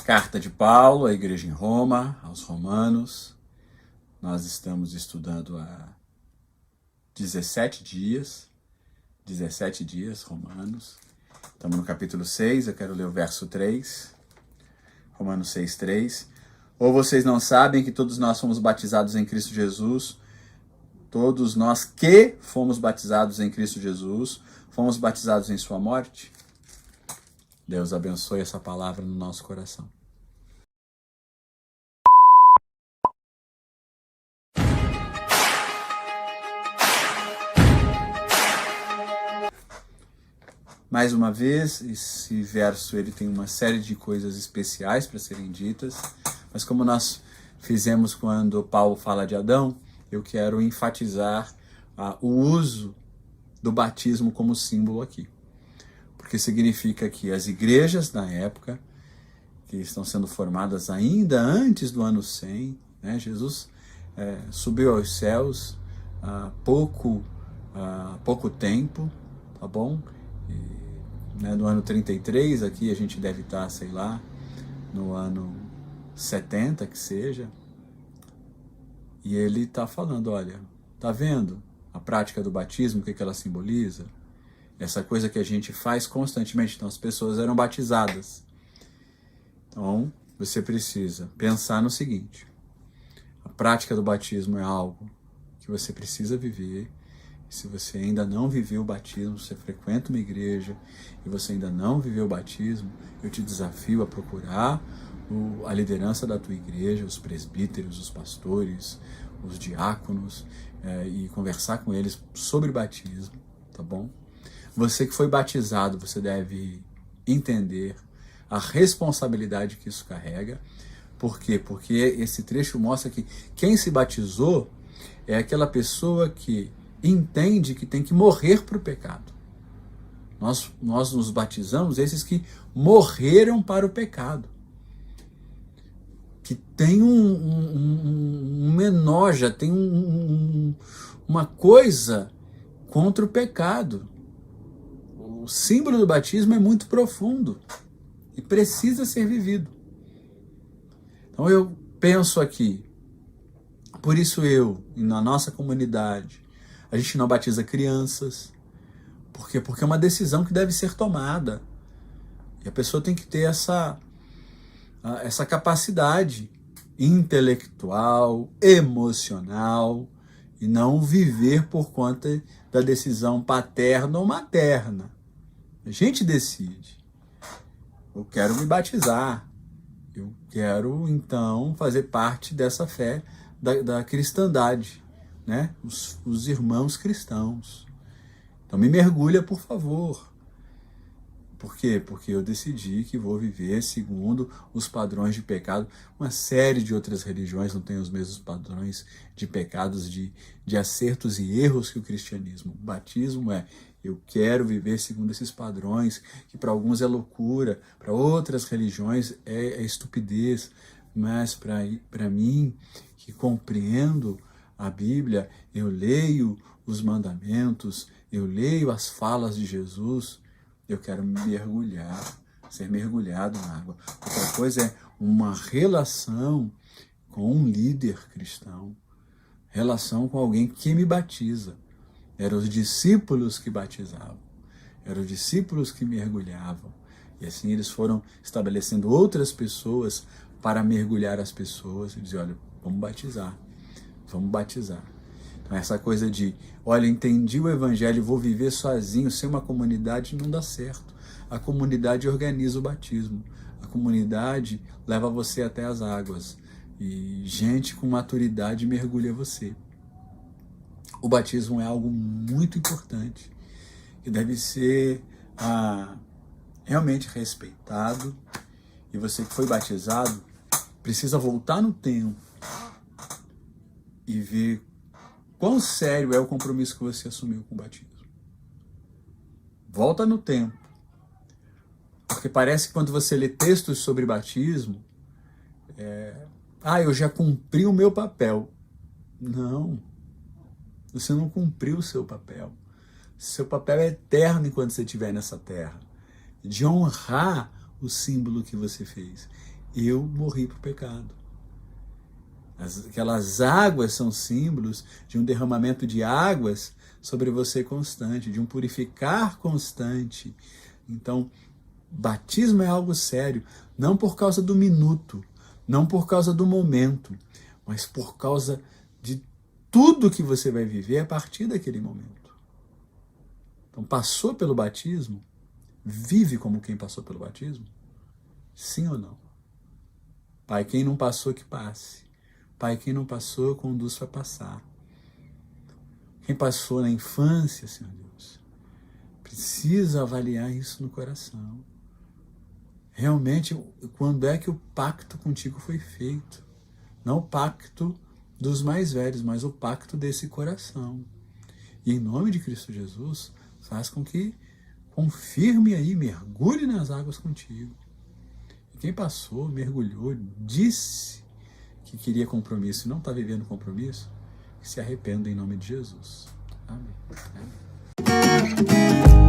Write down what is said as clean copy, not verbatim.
Carta de Paulo à igreja em Roma, aos romanos. Nós estamos estudando há 17 dias, Romanos. Estamos no capítulo 6, eu quero ler o verso 3, Romanos 6, 3. Ou vocês não sabem que todos nós fomos batizados em Cristo Jesus, todos nós que fomos batizados em Cristo Jesus, fomos batizados em sua morte? Deus abençoe essa palavra no nosso coração. Mais uma vez, esse verso ele tem uma série de coisas especiais para serem ditas, mas como nós fizemos quando Paulo fala de Adão, eu quero enfatizar o uso do batismo como símbolo aqui. Porque significa que as igrejas na época, que estão sendo formadas ainda antes do ano 100, né, Jesus subiu aos céus há pouco tempo, tá bom? No ano 33, aqui a gente deve estar, sei lá, no ano 70 que seja, e ele está falando, olha, tá vendo a prática do batismo, o que ela simboliza? Essa coisa que a gente faz constantemente. Então as pessoas eram batizadas. Então você precisa pensar no seguinte: a prática do batismo é algo que você precisa viver. Se você ainda não viveu o batismo, você frequenta uma igreja e você ainda não viveu o batismo, eu te desafio a procurar a liderança da tua igreja, os presbíteros, os pastores, os diáconos, e conversar com eles sobre batismo, tá bom? Você que foi batizado, você deve entender a responsabilidade que isso carrega. Por quê? Porque esse trecho mostra que quem se batizou é aquela pessoa que entende que tem que morrer para o pecado. Nós nos batizamos esses que morreram para o pecado. Que tem uma enoja, tem uma coisa contra o pecado. O símbolo do batismo é muito profundo e precisa ser vivido. Então eu penso aqui, por isso na nossa comunidade, a gente não batiza crianças. Por quê? Porque é uma decisão que deve ser tomada. E a pessoa tem que ter essa capacidade intelectual, emocional, e não viver por conta da decisão paterna ou materna. A gente decide. Eu quero me batizar. Eu quero, então, fazer parte dessa fé da cristandade, né? Os irmãos cristãos. Então me mergulha, por favor. Por quê? Porque eu decidi que vou viver segundo os padrões de pecado. Uma série de outras religiões não têm os mesmos padrões de pecados, de acertos e erros que o cristianismo. O batismo eu quero viver segundo esses padrões, que para alguns é loucura, para outras religiões é estupidez, mas para mim, que compreendo a Bíblia, eu leio os mandamentos, eu leio as falas de Jesus, eu quero mergulhar, ser mergulhado na água. Outra coisa é uma relação com um líder cristão, relação com alguém que me batiza. Eram os discípulos que batizavam, eram os discípulos que mergulhavam. E assim eles foram estabelecendo outras pessoas para mergulhar as pessoas e dizer, olha, vamos batizar. Então essa coisa de, olha, entendi o evangelho, vou viver sozinho, sem uma comunidade, não dá certo. A comunidade organiza o batismo. A comunidade leva você até as águas. E gente com maturidade mergulha você. O batismo é algo muito importante, que deve ser realmente respeitado. E você que foi batizado, precisa voltar no tempo e ver quão sério é o compromisso que você assumiu com o batismo. Volta no tempo. Porque parece que quando você lê textos sobre batismo, eu já cumpri o meu papel. Não. Você não cumpriu o seu papel. Seu papel é eterno enquanto você estiver nessa terra. De honrar o símbolo que você fez. eu morri para o pecado. Aquelas águas são símbolos de um derramamento de águas sobre você constante, de um purificar constante. Então, batismo é algo sério, não por causa do minuto, não por causa do momento, mas por causa de tudo que você vai viver a partir daquele momento. Então, passou pelo batismo? Vive como quem passou pelo batismo? Sim ou não? Pai, quem não passou, que passe. Pai, quem não passou, conduz para passar. Quem passou na infância, Senhor Deus, precisa avaliar isso no coração. Realmente, quando é que o pacto contigo foi feito? Não o pacto dos mais velhos, mas o pacto desse coração. E em nome de Cristo Jesus, faz com que confirme aí, mergulhe nas águas contigo. E quem passou, mergulhou, disse que queria compromisso e não está vivendo compromisso, que se arrependa em nome de Jesus. Amém. Amém.